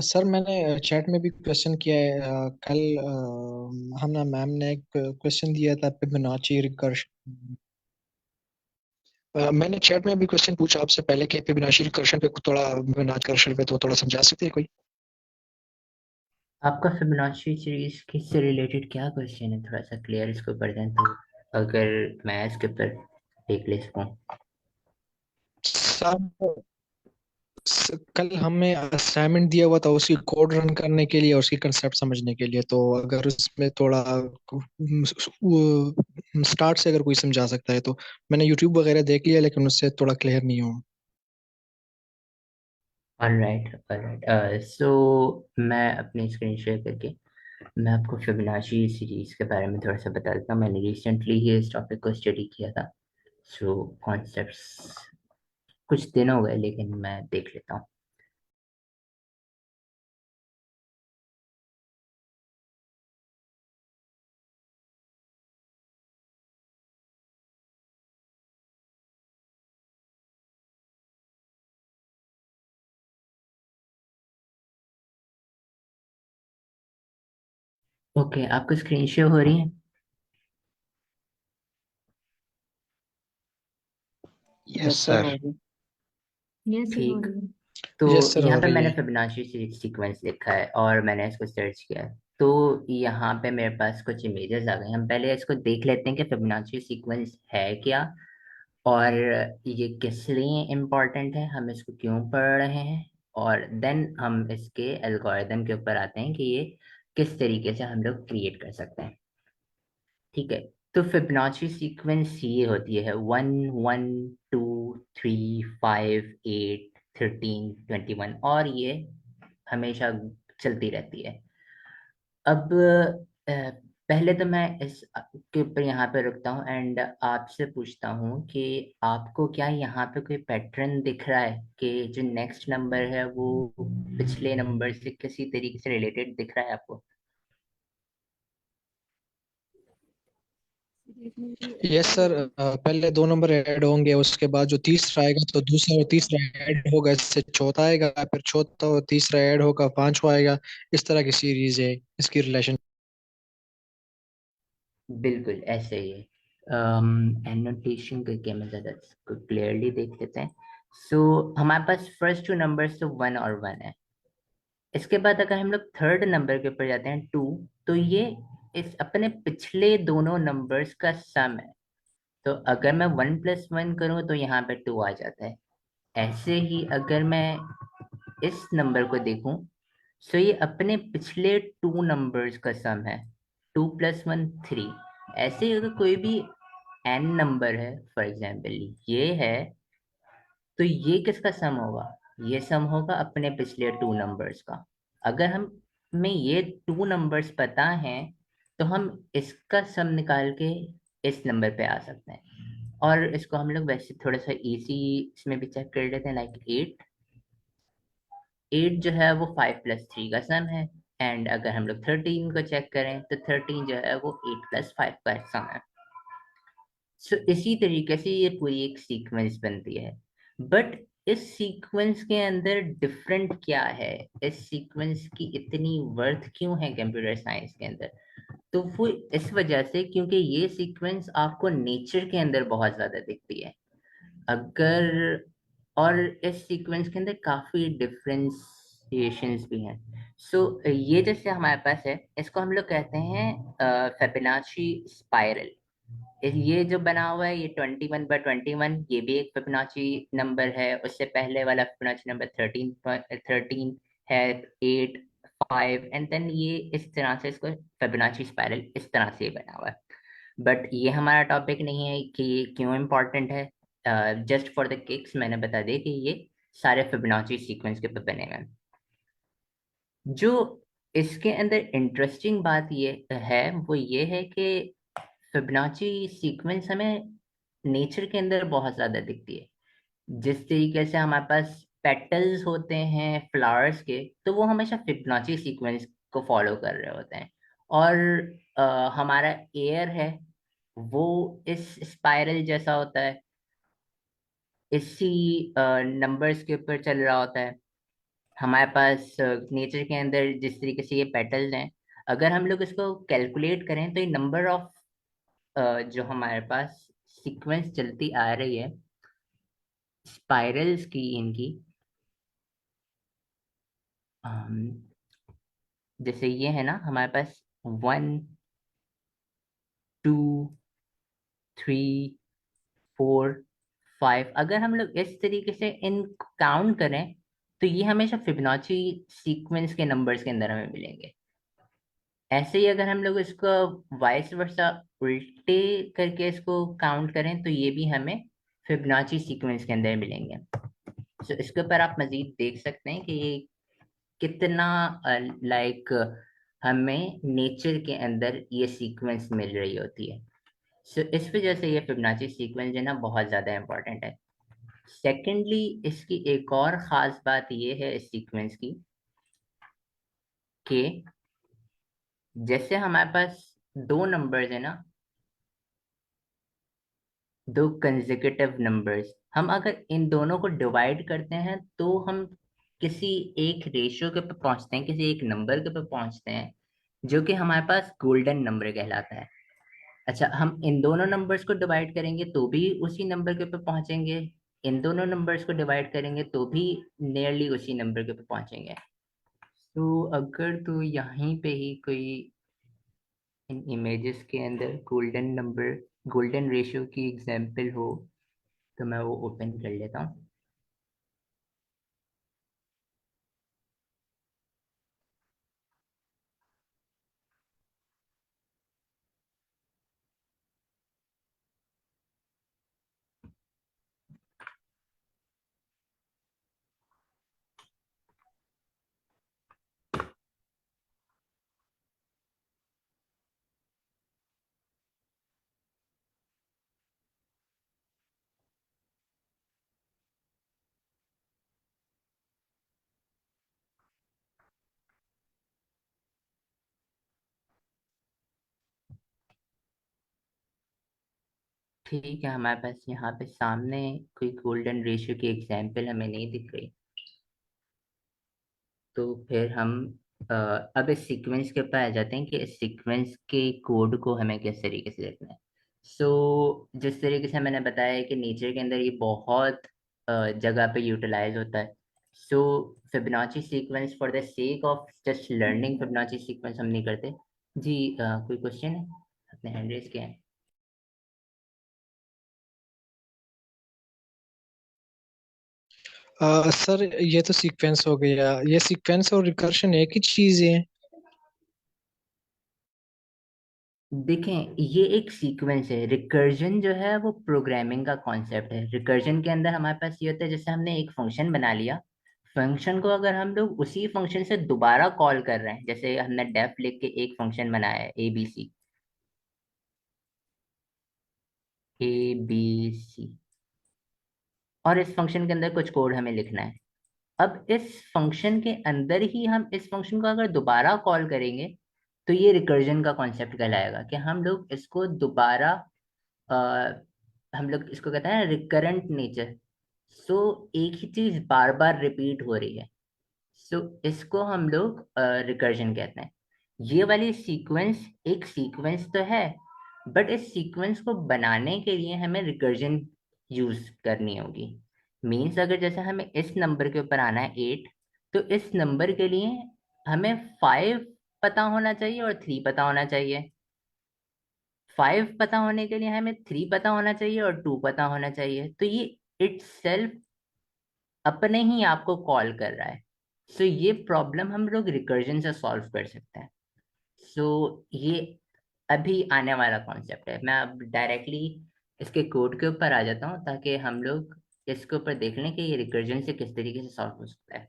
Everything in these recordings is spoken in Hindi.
सर मैंने चैट में भी क्वेश्चन किया है। कल हम ना मैम ने एक क्वेश्चन दिया था फिबोनाची रिकर्शन। मैंने चैट में भी क्वेश्चन पूछा आपसे पहले कि फिबोनाची रिकर्शन पे थोड़ा फिबोनाची रिकर्शन पे तो थोड़ा समझा सकते हैं कोई। आपका फिबोनाची सीरीज किससे रिलेटेड क्या क्वेश्चन है? थोड़ा सा क्लियर इसको कर दें तो अगर मैं इसके ऊपर देख ले सकूं। साहब, कल हमें असाइनमेंट दिया हुआ था उसकी कोड रन करने के लिए और उसकी कंसेप्ट समझने के लिए, तो अगर उसमें थोड़ा स्टार्ट से अगर कोई समझा सकता है तो। मैंने यूट्यूब वगैरह देख लिया लेकिन उससे थोड़ा क्लियर नहीं हुआ। ऑलराइट ऑलराइट, सो मैं अपनी स्क्रीन शेयर करके मैं आपको फिबोनाची सीरीज के बारे में थोड़ा सा बता देता हूँ। मैंने रिसेंटली ही इस टॉपिक को स्टडी किया था। सो कॉन्सेप्ट्स कुछ दिन हो गए लेकिन मैं देख लेता हूँ। ओके, आपको स्क्रीन शेयर हो रही है? Yes sir. यस सर हो ठीक। रही है। तो यस सर, यहाँ हो पे रही मैंने है। फिबोनाची सीक्वेंस लिखा है और मैंने इसको सर्च किया है। तो यहाँ पे मेरे पास कुछ इमेजेस आ गए। हम पहले इसको देख लेते हैं कि फिबोनाची सीक्वेंस है क्या, और ये किस लिए इम्पोर्टेंट है, हम इसको क्यों पढ़ रहे हैं, और देन हम इसके एल्गोरिदम के ऊपर आते हैं कि ये किस तरीके से हम लोग क्रिएट कर सकते हैं। ठीक है। तो फिबोनाची सीक्वेंस ये होती है 1 1 2 3 5 8 13 21, और ये हमेशा चलती रहती है। अब पहले तो मैं इस के ऊपर यहाँ पे रुकता हूँ एंड आपसे पूछता हूँ कि आपको क्या यहाँ पे कोई पैटर्न दिख रहा है कि जो नेक्स्ट नंबर है वो पिछले नंबर से किसी तरीके से रिलेटेड दिख रहा है आपको? Yes sir. पहले दो नंबर ऐड होंगे, उसके बाद जो तीसरा आएगा तो दूसरा और तीसरा ऐड होगा, इससे चौथा आएगा, फिर चौथा और तीसरा ऐड होगा, पांचवा आएगा। इस तरह की सीरीज है इसकी रिलेशन। बिल्कुल ऐसे ही है। एनोटेशन करके मैं ज़्यादा इसको क्लियरली देख लेते हैं। सो हमारे पास फर्स्ट टू नंबर्स तो 1 और 1 है। इसके बाद अगर हम लोग थर्ड नंबर के ऊपर जाते हैं 2, तो ये इस अपने पिछले दोनों नंबर्स का सम है। तो अगर मैं 1 + 1 करूँ तो यहाँ पे 2 आ जाता है। ऐसे ही अगर मैं इस नंबर को देखूं, सो ये अपने पिछले 2 नंबर्स का सम है। 2 + 1 3। ऐसे ही अगर कोई भी n नंबर है, फॉर एग्जाम्पल ये है, तो ये किसका सम होगा? ये सम होगा अपने पिछले 2 नंबर्स का। अगर हम हमें ये 2 नंबर्स पता हैं तो हम इसका सम निकाल के इस नंबर पे आ सकते हैं। और इसको हम लोग वैसे थोड़ा सा इजी इसमें भी चेक कर लेते हैं, लाइक 8। 8 जो है वो 5 + 3 का सम है। एंड अगर हम लोग 13 को चेक करें तो 13 जो है वो 8 + 5 का सम है। सो इसी तरीके से ये पूरी एक सीक्वेंस बनती है। बट इस सीक्वेंस के अंदर डिफरेंट क्या है, इस सीक्वेंस की इतनी वर्थ क्यों है कंप्यूटर साइंस के अंदर? तो वो इस वजह से क्योंकि ये सीक्वेंस आपको नेचर के अंदर बहुत ज्यादा दिखती है। अगर और इस सीक्वेंस के अंदर काफी डिफरेंशिएशंस भी हैं। सो ये जैसे हमारे पास है, इसको हम लोग कहते हैं फिबोनाची स्पाइरल। ये जो बना हुआ है ये 21/21, ये भी एक फिबोनाची नंबर है। उससे पहले वाला फिबोनाची नंबर 13 है, 8 5, एंड देन ये इस तरह से इसको फिबोनाची स्पाइरल इस तरह से बना हुआ है। बट ये हमारा टॉपिक नहीं है कि ये क्यों इम्पोर्टेंट है। जस्ट फॉर द किक्स मैंने बता दिया कि ये सारे फिबोनाची सीक्वेंस के ऊपर बने हुए हैं। जो इसके अंदर इंटरेस्टिंग बात ये है वो ये है कि फिबोनाची सीक्वेंस हमें नेचर के अंदर बहुत ज्यादा दिखती है। जिस तरीके से हमारे पास पेटल्स होते हैं फ्लावर्स के, तो वो हमेशा फिबोनाची सीक्वेंस को फॉलो कर रहे होते हैं। और हमारा एयर है वो इस स्पाइरल जैसा होता है, इसी नंबर्स के ऊपर चल रहा होता है। हमारे पास नेचर के अंदर जिस तरीके से ये पेटल्स हैं, अगर हम लोग इसको कैलकुलेट करें तो ये नंबर ऑफ जो हमारे पास सीक्वेंस चलती आ रही है स्पाइरल्स की इनकी, अम, जैसे ये है ना हमारे पास 1 2 3 4 5, अगर हम लोग इस तरीके से इन काउंट करें तो ये हमेशा फिबोनाची सीक्वेंस के नंबर्स के अंदर हमें मिलेंगे। ऐसे ही अगर हम लोग इसको वाइस वर्सा उल्टे करके इसको काउंट करें तो ये भी हमें फिबोनाची सीक्वेंस के अंदर मिलेंगे। तो इसके ऊपर आप मजीद देख सकते हैं कि ये कितना लाइक हमें नेचर के अंदर ये सीक्वेंस मिल रही होती है। सो इस वजह से ये फिबोनाची सीक्वेंस जो है ना बहुत ज़्यादा इंपॉर्टेंट है। सेकेंडली, इसकी एक और ख़ास बात ये है इस सीक्वेंस की कि जैसे हमारे पास दो नंबर्स है ना, दो कंसेक्यूटिव नंबर्स, हम अगर इन दोनों को डिवाइड करते हैं तो हम किसी एक रेशियो के पे पहुंचते हैं, किसी एक नंबर के पे पहुंचते हैं जो कि हमारे पास गोल्डन नंबर कहलाता है। अच्छा, हम इन दोनों नंबर्स को डिवाइड करेंगे तो भी उसी नंबर के पे पहुंचेंगे, इन दोनों नंबर्स को डिवाइड करेंगे तो भी नियरली उसी नंबर के पे पहुंचेंगे। तो अगर तो यहीं पे ही कोई इन इमेजेस के अंदर गोल्डन नंबर, गोल्डन रेशियो की एग्जांपल हो तो मैं वो ओपन कर लेता हूँ। ठीक है, हमारे पास यहाँ पे सामने कोई गोल्डन रेशियो की एग्जांपल हमें नहीं दिख रही, तो फिर हम अब इस सीक्वेंस के ऊपर आ जाते हैं कि इस सीक्वेंस के कोड को हमें किस तरीके से लिखना है। जिस तरीके से मैंने बताया कि नेचर के अंदर ये बहुत जगह पे यूटिलाइज होता है। So Fibonacci sequence, for the sake of just learning Fibonacci sequence हम नहीं करते। जी कोई क्वेश्चन है? अपने हैंड रेज किया है। सर ये तो सीक्वेंस हो गया, ये सीक्वेंस और रिकर्शन एक ही चीज है। देखें, ये एक सीक्वेंस है। रिकर्जन जो है वो प्रोग्रामिंग का कॉन्सेप्ट है। रिकर्जन के अंदर हमारे पास ये होता है, जैसे हमने एक फंक्शन बना लिया, फंक्शन को अगर हम लोग उसी फंक्शन से दोबारा कॉल कर रहे हैं, जैसे हमने डेफ लिख के एक फंक्शन बनाया है ए बी सी, और इस फंक्शन के अंदर कुछ कोड हमें लिखना है। अब इस फंक्शन के अंदर ही हम इस फंक्शन को अगर दोबारा कॉल करेंगे तो ये रिकर्जन का कॉन्सेप्ट कहलाएगा कि हम लोग इसको दोबारा हम लोग इसको कहते हैं रिकरेंट नेचर। सो एक ही चीज बार बार रिपीट हो रही है, सो इसको हम लोग रिकर्जन कहते हैं। ये वाली सीक्वेंस एक सीक्वेंस तो है, बट इस सीक्वेंस को बनाने के लिए हमें रिकर्जन यूज करनी होगी। मीन्स अगर जैसे हमें इस नंबर के ऊपर आना है 8, तो इस नंबर के लिए हमें 5 पता होना चाहिए और 3 पता होना चाहिए। 5 पता होने के लिए हमें 3 पता होना चाहिए और 2 पता होना चाहिए। तो ये इट सेल्फ अपने ही आपको कॉल कर रहा है। सो ये प्रॉब्लम हम लोग रिकर्जन से सॉल्व कर सकते हैं। सो ये अभी आने वाला कॉन्सेप्ट है। मैं अब डायरेक्टली इसके कोड के ऊपर आ जाता हूँ ताकि हम लोग इसके ऊपर देख लें कि ये रिकर्जन से किस तरीके से सॉल्व हो सकता है।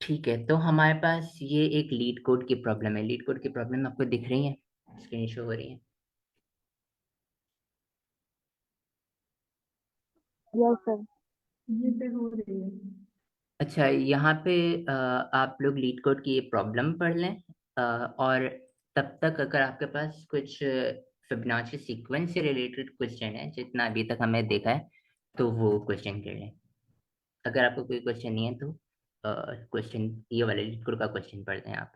ठीक है, तो हमारे पास ये एक लीड कोड की प्रॉब्लम है। लीड कोड की प्रॉब्लम आपको दिख रही है, स्क्रीन शो हो रही है? Yes sir. ये पे हो रही है। अच्छा, यहाँ पे आप लोग लीड कोड की ये प्रॉब्लम पढ़ लें, और तब तक अगर आपके पास कुछ फिबोनाची सीक्वेंस से रिलेटेड क्वेश्चन है जितना अभी तक हमें देखा है, तो वो क्वेश्चन कर लें। अगर आपको कोई क्वेश्चन नहीं है तो क्वेश्चन ये वाले लिटकुर का क्वेश्चन पढ़ते हैं आप।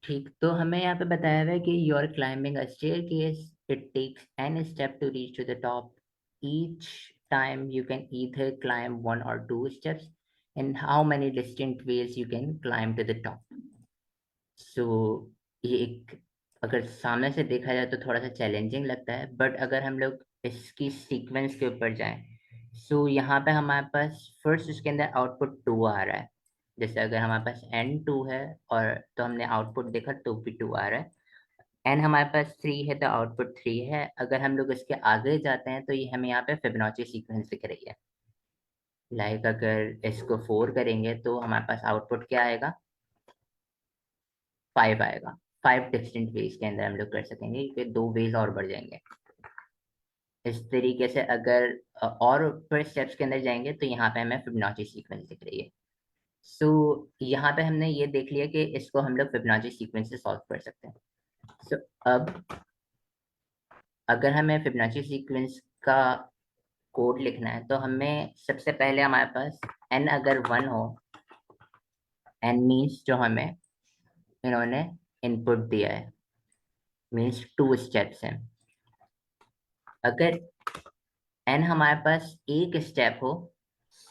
ठीक, तो हमें यहाँ पे बताया हुआ है कि you are climbing a staircase, it takes n steps to reach to the top, each time you can either climb one or two steps, and how many distinct ways you can climb to the top. So ये एक, अगर सामने से देखा जाए तो थोड़ा सा चैलेंजिंग लगता है, बट अगर हम लोग इसकी सीक्वेंस के ऊपर जाएं, सो यहाँ पे हमारे पास फर्स्ट उसके अंदर आउटपुट टू आ रहा है। जैसे अगर हमारे पास एन टू है और तो हमने आउटपुट देखा तो भी टू आ रहा है। एन हमारे पास थ्री है तो आउटपुट थ्री है। अगर हम लोग इसके आगे जाते हैं तो ये हमें यहाँ पे फिबोनाची सीक्वेंस दिख रही है। लाइक अगर इसको फोर करेंगे तो हमारे पास आउटपुट क्या आएगा, फाइव आएगा। फाइव डिस्टिंक्ट वेज के अंदर हम लोग कर सकेंगे क्योंकि दो वेज और बढ़ जाएंगे। इस तरीके से अगर और ऊपर स्टेप्स के अंदर जाएंगे तो यहाँ पे हमें फिबोनाची सीक्वेंस दिख रही है। सो यहाँ पे हमने ये देख लिया कि इसको हम लोग फिबोनाची सीक्वेंस से सॉल्व कर सकते हैं। सो अब अगर हमें फिबोनाची सीक्वेंस का कोड लिखना है तो हमें सबसे पहले हमारे पास एन अगर वन हो, एन मीन्स जो हमें इन्होंने इनपुट दिया है, मीन्स टू स्टेप्स हैं। अगर एन हमारे पास एक स्टेप हो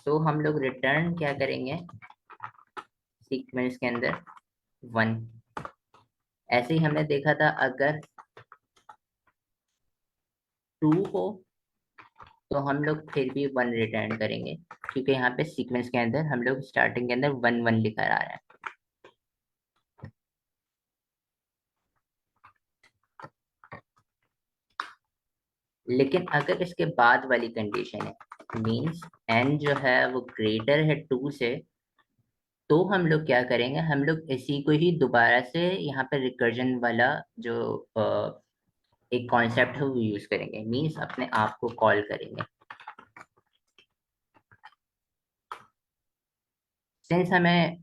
तो हम लोग रिटर्न क्या करेंगे सीक्वेंस के अंदर, वन। ऐसे ही हमने देखा था अगर टू हो तो हम लोग फिर भी वन रिटर्न करेंगे, क्योंकि यहाँ पे सीक्वेंस के अंदर हम लोग स्टार्टिंग के अंदर वन वन लिखा आ रहा है। लेकिन अगर इसके बाद वाली कंडीशन है, मीन्स एन जो है वो ग्रेटर है टू से, तो हम लोग क्या करेंगे, हम लोग इसी को ही दोबारा से यहाँ पे रिकर्जन वाला जो एक कॉन्सेप्ट है वो यूज करेंगे, मीन्स अपने आप को कॉल करेंगे। सिंस हमें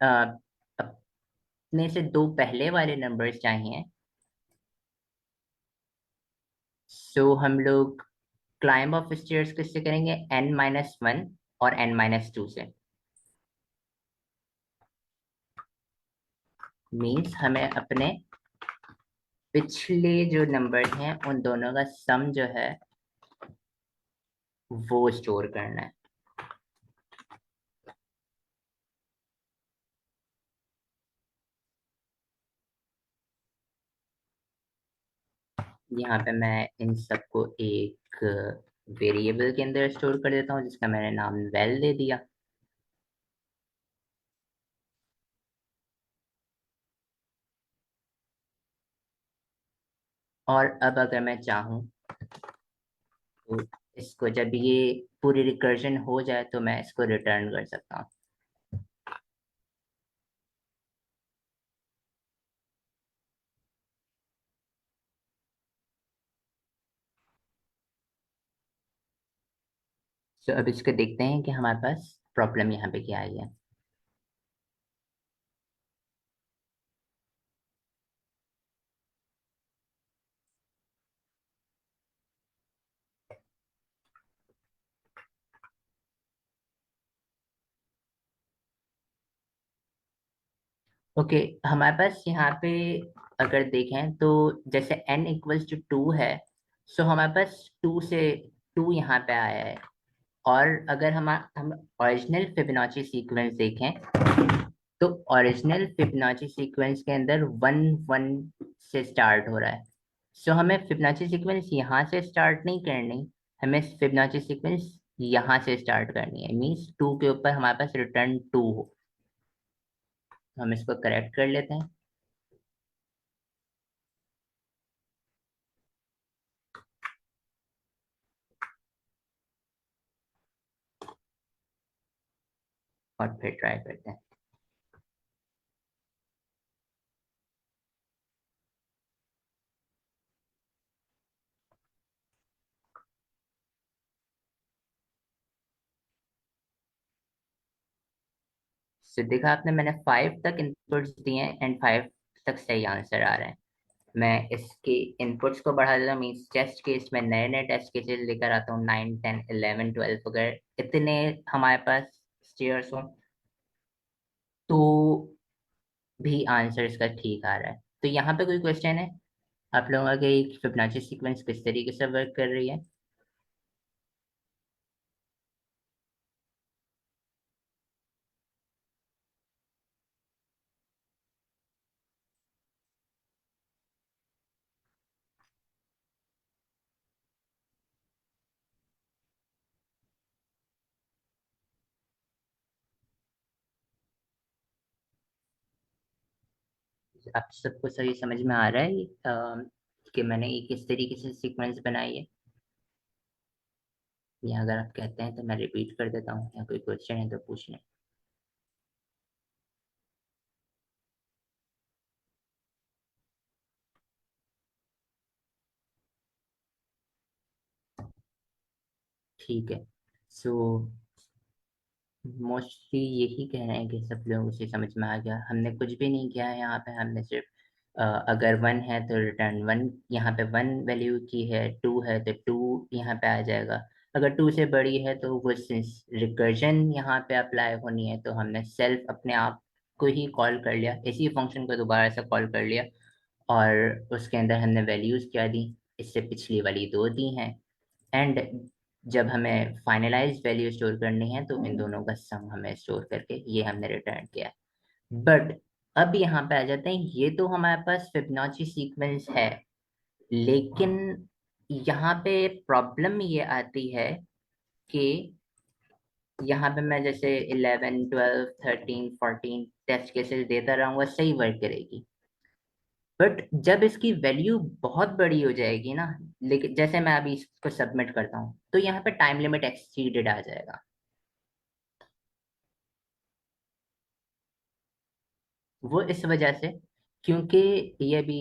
अपने से दो पहले वाले नंबर्स चाहिए, सो हम लोग क्लाइंब ऑफ स्टेयर्स किससे करेंगे, एन माइनस वन और एन माइनस टू से। मीन्स हमें अपने पिछले जो नंबर हैं उन दोनों का सम जो है वो स्टोर करना है। यहाँ पे मैं इन सबको एक वेरिएबल के अंदर स्टोर कर देता हूँ जिसका मैंने नाम वेल दे दिया। और अब अगर मैं चाहूँ तो इसको जब ये पूरी रिकर्जन हो जाए तो मैं इसको रिटर्न कर सकता हूँ। तो अब इसको देखते हैं कि हमारे पास प्रॉब्लम यहाँ पे क्या आई है। ओके, हमारे पास यहाँ पे अगर देखें तो जैसे n इक्वल्स टू टू है, सो हमारे पास टू से टू यहाँ पे आया है। और अगर हम ओरिजिनल फिबोनाची सीक्वेंस देखें तो ओरिजिनल फिबोनाची सीक्वेंस के अंदर 1 1 से स्टार्ट हो रहा है। सो हमें फिबोनाची सीक्वेंस यहाँ से स्टार्ट नहीं करनी, हमें फिबोनाची सीक्वेंस यहाँ से स्टार्ट करनी है। मींस 2 के ऊपर हमारे पास रिटर्न 2 हो। हम इसको करेक्ट कर लेते हैं। और फिर ट्राई करते हैं। सो देखा आपने, मैंने 5 तक इनपुट्स दिए हैं एंड 5 तक सही आंसर आ रहे हैं। मैं इसके इनपुट्स को बढ़ा देता हूँ। मीन्स टेस्ट केस में नए नए टेस्ट केसेस लेकर आता हूँ, 9 10 11 12 अगर इतने हमारे पास स्टेयर्स हो तो भी आंसर इसका ठीक आ रहा है। तो यहाँ पे कोई क्वेश्चन है आप लोगों का कि फिबोनाची सीक्वेंस किस तरीके से वर्क कर रही है? आप सबको सही समझ में आ रहा है कि मैंने ये किस तरीके से सीक्वेंस बनाई है? या अगर आप कहते हैं तो मैं रिपीट कर देता हूँ, या कोई क्वेश्चन है तो पूछ लें। ठीक है। सो मोस्टली यही कह रहे हैं कि सब लोगों से समझ में आ गया। हमने कुछ भी नहीं किया है यहाँ पे। हमने सिर्फ अगर 1 है तो रिटर्न 1, यहाँ पे 1 वैल्यू की है, 2 है तो 2 यहाँ पे आ जाएगा। अगर 2 से बड़ी है तो वो रिकर्जन यहाँ पे अप्लाई होनी है, तो हमने सेल्फ अपने आप को ही कॉल कर लिया, इसी फंक्शन को दोबारा से कॉल कर लिया और उसके अंदर हमने वैल्यूज क्या दी, इससे पिछली वाली 2 दी हैं। एंड जब हमें फाइनलाइज वैल्यू स्टोर करनी है तो इन दोनों का सम हमें स्टोर करके ये हमने रिटर्न किया। बट अब यहाँ पे आ जाते हैं, ये तो हमारे पास फिबोनाची सीक्वेंस है, लेकिन यहाँ पे प्रॉब्लम ये आती है कि यहाँ पे मैं जैसे 11 12 13 14 टेस्ट केसेस देता रहूंगा, सही वर्क करेगी। बट जब इसकी वैल्यू बहुत बड़ी हो जाएगी ना, लेकिन जैसे मैं अभी इसको सबमिट करता हूँ तो यहाँ पे टाइम लिमिट एक्सीडेड आ जाएगा। वो इस वजह से क्योंकि ये भी,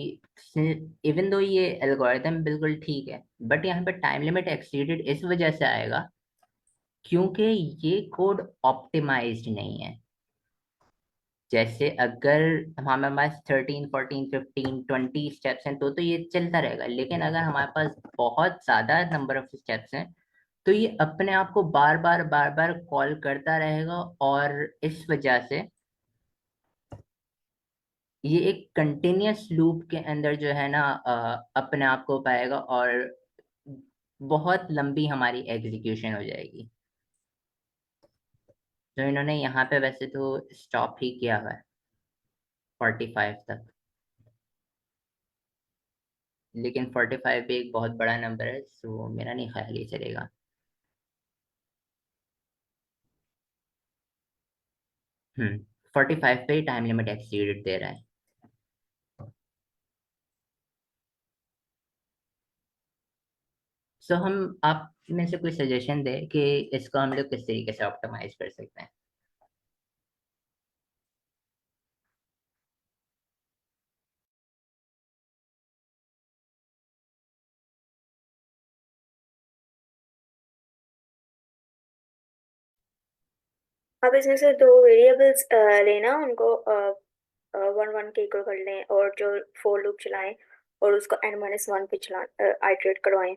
इवन दो ये एल्गोरिथम बिल्कुल ठीक है, बट यहाँ पे टाइम लिमिट एक्सीडेड इस वजह से आएगा क्योंकि ये कोड ऑप्टिमाइज्ड नहीं है। जैसे अगर हमारे पास 13 14 15 20 स्टेप्स हैं तो ये चलता रहेगा, लेकिन अगर हमारे पास बहुत ज्यादा नंबर ऑफ स्टेप्स हैं तो ये अपने आप को बार बार कॉल करता रहेगा, और इस वजह से ये एक कंटिन्यूअस लूप के अंदर जो है ना अपने आप को पाएगा, और बहुत लंबी हमारी एग्जीक्यूशन हो जाएगी। तो इन्होंने यहाँ पे वैसे तो स्टॉप ही किया हुआ है 45 तक, लेकिन 45 भी एक बहुत बड़ा नंबर है, सो मेरा नहीं ख्याल ये चलेगा। 45 पे टाइम लिमिट एक्सीडेड दे रहा है। सो हम आप में से कोई सजेशन दे कि इसको हम लोग किस तरीके से ऑप्टिमाइज कर सकते हैं? अब इसमें से दो वेरिएबल्स लेना, उनको 1 1 के इक्वल कर लें और जो फोर लूप चलाएं और उसको n-1 पे चला आइटरेट करवाएं,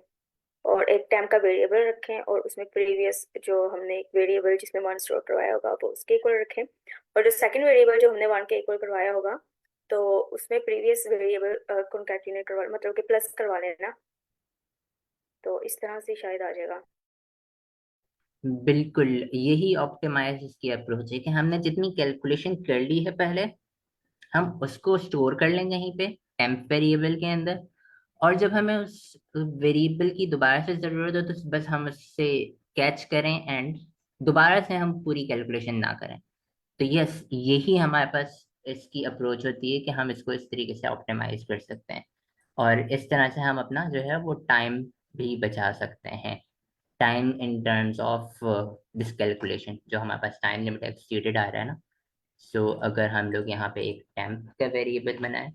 और एक टाइम का वेरिएबल रखें और उसमें प्रीवियस जो हमने वेरिएबल जिसमें 1 स्टोर करवाया होगा वो उसके इक्वल रखें, और जो सेकंड वेरिएबल जो हमने 1 के इक्वल करवाया होगा तो उसमें प्रीवियस वेरिएबल कॉन्कैटिनेट करवा, मतलब कि प्लस करवा लेना। तो इस तरह से शायद आ जाएगा। बिल्कुल, यही ऑप्टिमाइज की अप्रोच है कि हमने जितनी कैलकुलेशन कर ली है पहले, हम उसको स्टोर कर लेंगे यहीं पे टेम्प वेरिएबल के अंदर। और जब हमें उस वेरिएबल की दोबारा से जरूरत हो तो बस हम उससे कैच करें एंड दोबारा से हम पूरी कैलकुलेशन ना करें। तो यस, यही हमारे पास इसकी अप्रोच होती है कि हम इसको इस तरीके से ऑप्टिमाइज कर सकते हैं। और इस तरह से हम अपना जो है वो टाइम भी बचा सकते हैं। Time in terms of this calculation, जो हमारे पास टाइम लिमिट एक्सटीडेड आ रहा है ना। सो अगर हम लोग यहाँ पे एक टेम्प का वेरिएबल बनाए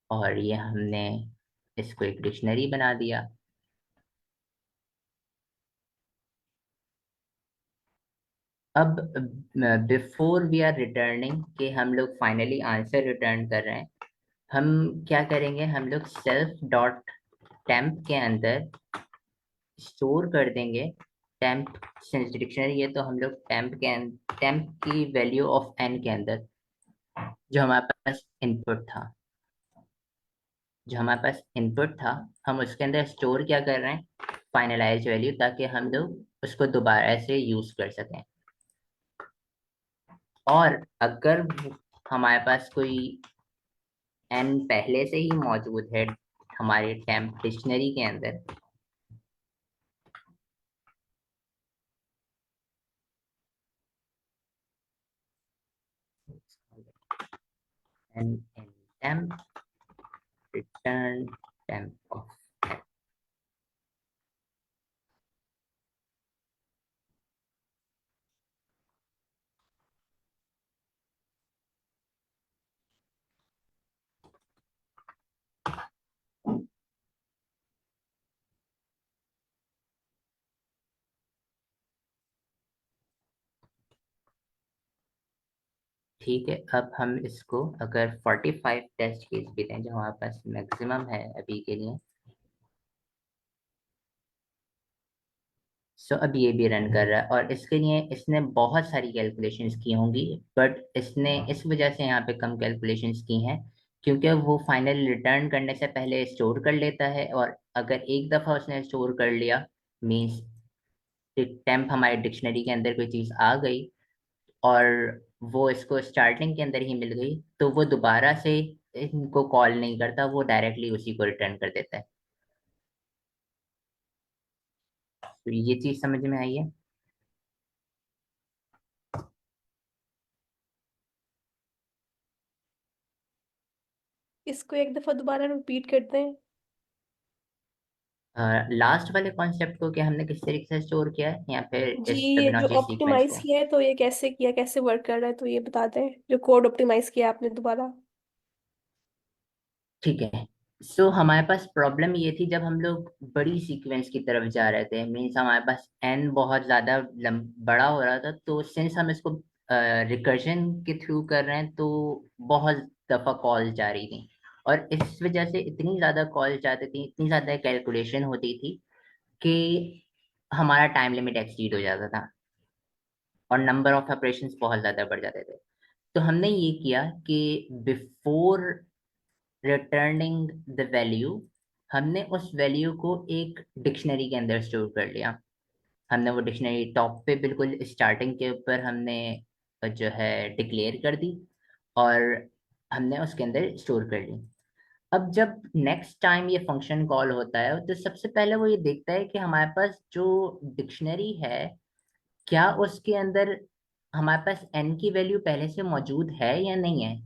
और ये हमने इसको एक डिक्शनरी बना दिया। अब बिफोर वी आर रिटर्निंग कि हम लोग फाइनली आंसर रिटर्न कर रहे हैं, हम क्या करेंगे, हम लोग सेल्फ डॉट टेम्प के अंदर स्टोर कर देंगे टेम्प। सिंस डिक्शनरी है तो हम लोग टेम्प की वैल्यू ऑफ एन के अंदर जो हमारे पास इनपुट था, हम उसके अंदर स्टोर क्या कर रहे हैं, फाइनलाइज वैल्यू, ताकि हम लोग उसको दोबारा से यूज कर सकें। और अगर हमारे पास कोई एन पहले से ही मौजूद है हमारे टेम्प डिक्शनरी के अंदर, n in temp return temp off. ठीक है, अब हम इसको अगर 45 टेस्ट केस भी दें जो हमारे पास मैक्सिमम है अभी के लिए, सो अब ये भी रन कर रहा है और इसके लिए इसने बहुत सारी कैलकुलेशंस की होंगी। बट इसने इस वजह से यहाँ पे कम कैलकुलेशंस की हैं क्योंकि वो फाइनल रिटर्न करने से पहले स्टोर कर लेता है। और अगर एक दफ़ा उसने स्टोर कर लिया, मीन्स टेम्प हमारे डिक्शनरी के अंदर कोई चीज़ आ गई और वो इसको स्टार्टिंग के अंदर ही मिल गई, तो वो दोबारा से इनको कॉल नहीं करता, वो डायरेक्टली उसी को रिटर्न कर देता है। तो ये चीज़ समझ में आई है। इसको एक दफा दोबारा रिपीट करते हैं। लास्ट वाले कॉन्सेप्ट को कि हमने किस तरीके से स्टोर किया है या फिर जी, इस ये जो फिबोनाची सीक्वेंस ऑप्टिमाइज को। किया है तो ये कैसे किया, कैसे वर्क कर रहा है, तो ये बता दें जो कोड ऑप्टिमाइज किया आपने दोबारा। ठीक है, सो हमारे पास प्रॉब्लम ये थी जब हम लोग बड़ी सीक्वेंस की तरफ जा रहे थे, मीन्स हमारे पास एन बहुत ज्यादा बड़ा हो रहा था। तो सिंस हम इसको रिकर्जन के थ्रू कर रहे हैं तो बहुत दफा कॉल जा रही थी और इस वजह से इतनी ज्यादा कॉल जाती थी, इतनी ज्यादा कैलकुलेशन होती थी कि हमारा टाइम लिमिट एक्सीड हो जाता था और नंबर ऑफ ऑपरेशंस बहुत ज्यादा बढ़ जाते थे। तो हमने ये किया कि बिफोर रिटर्निंग द वैल्यू, हमने उस वैल्यू को एक डिक्शनरी के अंदर स्टोर कर लिया। हमने वो डिक्शनरी टॉप पे बिल्कुल स्टार्टिंग के ऊपर हमने जो है डिक्लेयर कर दी और हमने उसके अंदर स्टोर कर ली। अब जब नेक्स्ट टाइम ये फंक्शन कॉल होता है तो सबसे पहले वो ये देखता है कि हमारे पास जो डिक्शनरी है, क्या उसके अंदर हमारे पास एन की वैल्यू पहले से मौजूद है या नहीं है।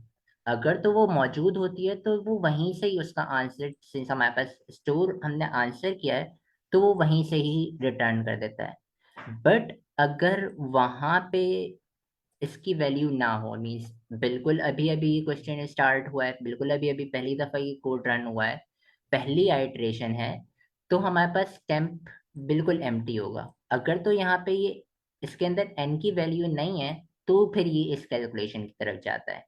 अगर तो वो मौजूद होती है तो वो वहीं से ही उसका आंसर, सिंस हमारे पास स्टोर हमने आंसर किया है, तो वो वहीं से ही रिटर्न कर देता है। बट अगर वहां पे इसकी वैल्यू ना हो, मीन्स बिल्कुल अभी अभी क्वेश्चन स्टार्ट हुआ है, बिल्कुल अभी अभी पहली दफा ये कोड रन हुआ है, पहली आइट्रेशन है, तो हमारे पास टेम्प बिल्कुल एम्प्टी होगा। अगर तो यहाँ पे ये इसके अंदर एन की वैल्यू नहीं है तो फिर ये इस कैलकुलेशन की तरफ जाता है।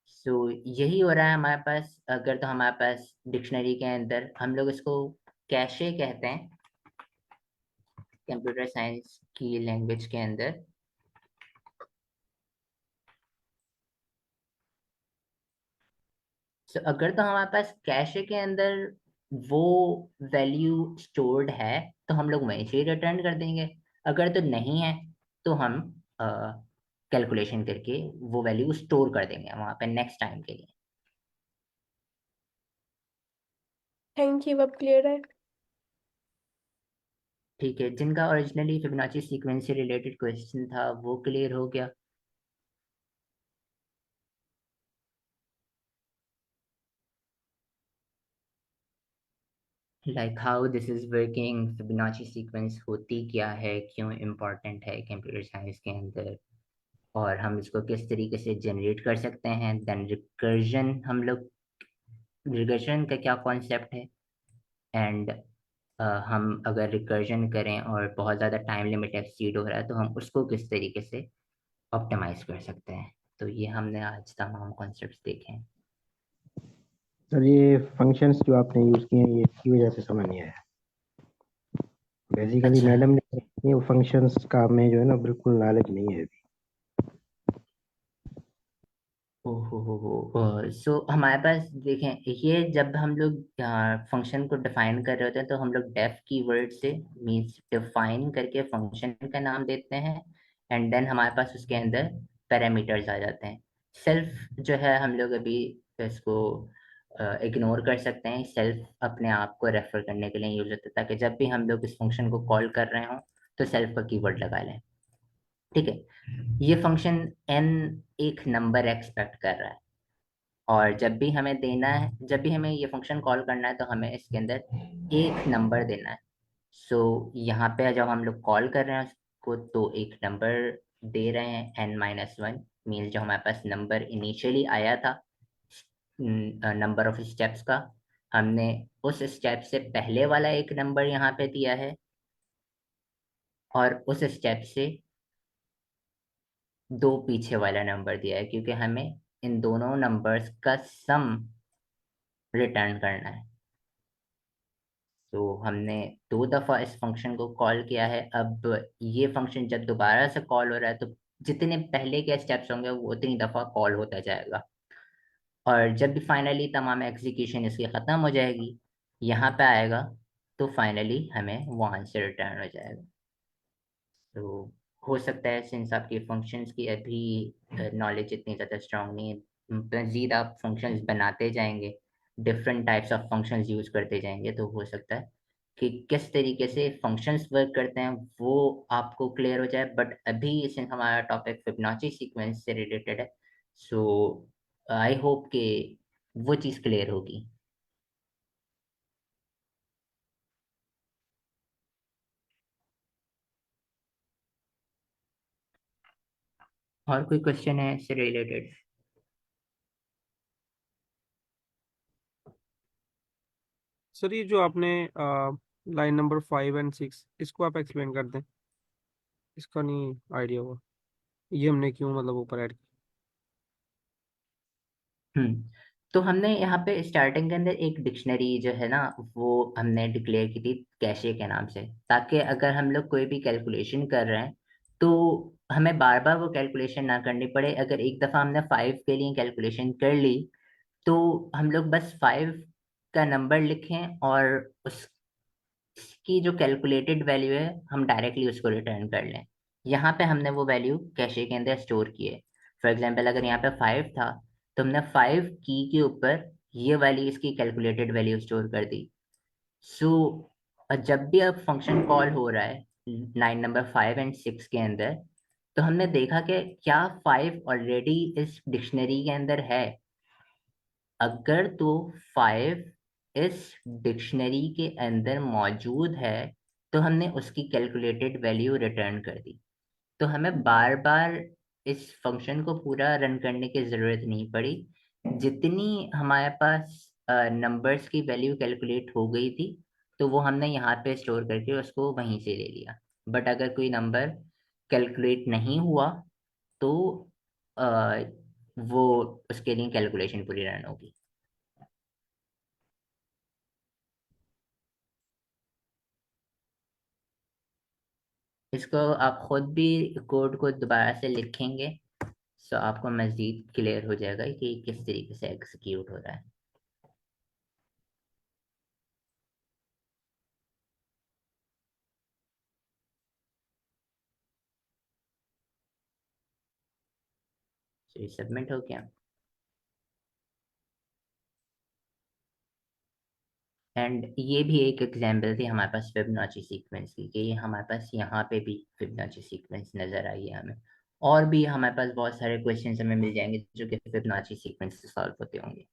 सो यही हो रहा है हमारे पास। अगर तो हमारे पास डिक्शनरी के अंदर, हम लोग इसको कैशे कहते हैं कंप्यूटर साइंस की लैंग्वेज के अंदर। तो अगर तो हमारे पास कैशे के अंदर वो वैल्यू स्टोर्ड है तो हम लोग वहीं से ही रिटर्न कर देंगे। अगर तो नहीं है तो हम कैलकुलेशन करके वो वैल्यू स्टोर कर देंगे वहां पे नेक्स्ट टाइम के लिए। थैंक यू, अब क्लियर है। ठीक है, जिनका ओरिजिनली फिबोनाची सीक्वेंस से रिलेटेड क्वेश्चन था वो क्लियर हो गया। Like how this is working, Fibonacci sequence होती क्या है, क्यों इम्पोर्टेंट है कंप्यूटर साइंस के अंदर, और हम इसको किस तरीके से जनरेट कर सकते हैं। देन रिकर्जन, हम लोग रिकर्जन का क्या कॉन्सेप्ट है, एंड हम अगर रिकर्जन करें और बहुत ज़्यादा टाइम लिमिट एक्सीड हो रहा है तो हम उसको किस तरीके से ऑप्टिमाइज कर सकते हैं। तो ये हमने आज तमाम कॉन्सेप्ट्स देखे हैं। सर ये फंक्शंस जो आपने यूज किए हैं ये इसकी वजह से समझ नहीं आया। बेसिकली अच्छा। मैडम ने ये फंक्शंस का हमें जो है ना बिल्कुल नॉलेज नहीं है अभी। ओहो, सो हमारे पास देखें, ये जब हम लोग फंक्शन को डिफाइन कर रहे होते हैं तो हम लोग डेफ की वर्ड से मीन्स डिफाइन करके फंक्शन का नाम देते हैं, एंड देन हमारे पास उसके अंदर पैरामीटर्स आ जाते हैं। सेल्फ जो है हम लोग अभी इसको इग्नोर कर सकते हैं। सेल्फ अपने आप को रेफर करने के लिए यूज होता है ताकि जब भी हम लोग इस फंक्शन को कॉल कर रहे हों तो सेल्फ का कीवर्ड लगा लें। ठीक है, ये फंक्शन n एक नंबर एक्सपेक्ट कर रहा है, और जब भी हमें देना है, जब भी हमें ये फंक्शन कॉल करना है तो हमें इसके अंदर एक नंबर देना है। यहाँ पे जब हम लोग कॉल कर रहे हैं उसको तो एक नंबर दे रहे हैं n-1, मीन्स जो हमारे पास नंबर इनिशियली आया था नंबर ऑफ स्टेप्स का, हमने उस स्टेप से पहले वाला एक नंबर यहाँ पे दिया है, और उस स्टेप से दो पीछे वाला नंबर दिया है, क्योंकि हमें इन दोनों नंबर्स का सम रिटर्न करना है। तो हमने दो दफा इस फंक्शन को कॉल किया है। अब ये फंक्शन जब दोबारा से कॉल हो रहा है तो जितने पहले के स्टेप्स होंगे वो उतनी दफा कॉल होता जाएगा, और जब भी फाइनली तमाम एग्जीक्यूशन इसकी खत्म हो जाएगी यहाँ पे आएगा तो फाइनली हमें वो आंसर रिटर्न हो जाएगा। तो हो सकता है सिंस आपके फंक्शंस की अभी नॉलेज इतनी ज़्यादा स्ट्रांग नहीं है, मजीद आप फंक्शंस बनाते जाएंगे, different types of functions use करते जाएंगे, तो हो सकता है कि किस तरीके से फंक्शंस वर्क करते हैं वो आपको क्लियर हो जाए। बट अभी सिंस हमारा टॉपिक फिबोनाची सीक्वेंस से रिलेटेड है, सो आई होप कि वो चीज़ क्लियर होगी। और कोई क्वेश्चन है इससे रिलेटेड? सर ये जो आपने लाइन नंबर 5 और 6 इसको आप एक्सप्लेन कर दें, इसका नहीं आइडिया हुआ ये हमने क्यों मतलब ऊपर ऐड किया। हम्म तो हमने यहाँ पे स्टार्टिंग के अंदर एक डिक्शनरी जो है ना वो हमने डिक्लेयर की थी कैशे के नाम से, ताकि अगर हम लोग कोई भी कैलकुलेशन कर रहे हैं तो हमें बार बार वो कैलकुलेशन ना करनी पड़े। अगर एक दफ़ा हमने 5 के लिए कैलकुलेशन कर ली तो हम लोग बस 5 का नंबर लिखें और उसकी जो कैलकुलेटेड वैल्यू है हम डायरेक्टली उसको रिटर्न कर लें। यहाँ पे हमने वो वैल्यू कैशे के अंदर स्टोर की है। फॉर एग्जाम्पल अगर यहाँ पे 5 था तो हमने 5 की के ऊपर ये वाली इसकी कैलकुलेटेड वैल्यू स्टोर कर दी। सो जब भी अब फंक्शन कॉल हो रहा है लाइन नंबर 5 और 6 के अंदर, तो हमने देखा कि क्या 5 ऑलरेडी इस डिक्शनरी के अंदर है। अगर तो 5 इस डिक्शनरी के अंदर मौजूद है तो हमने उसकी कैलकुलेटेड वैल्यू रिटर्न कर दी। तो हमें बार बार इस फंक्शन को पूरा रन करने की ज़रूरत नहीं पड़ी। जितनी हमारे पास नंबर्स की वैल्यू कैलकुलेट हो गई थी तो वो हमने यहाँ पे स्टोर करके उसको वहीं से ले लिया। बट अगर कोई नंबर कैलकुलेट नहीं हुआ तो अ, वो उसके लिए कैलकुलेशन पूरी रन होगी। इसको आप खुद भी कोड को दोबारा से लिखेंगे तो आपको मजीद क्लियर हो जाएगा कि किस तरीके से एग्जीक्यूट हो रहा है। ये सबमिट हो गया। एंड ये भी एक एग्जाम्पल थी हमारे पास फिबोनाची सीक्वेंस की, कि हमारे पास यहाँ पे भी फिबोनाची सीक्वेंस नजर आई है हमें। और भी हमारे पास बहुत सारे क्वेश्चंस हमें मिल जाएंगे जो कि फिबोनाची सीक्वेंस से सॉल्व होते होंगे।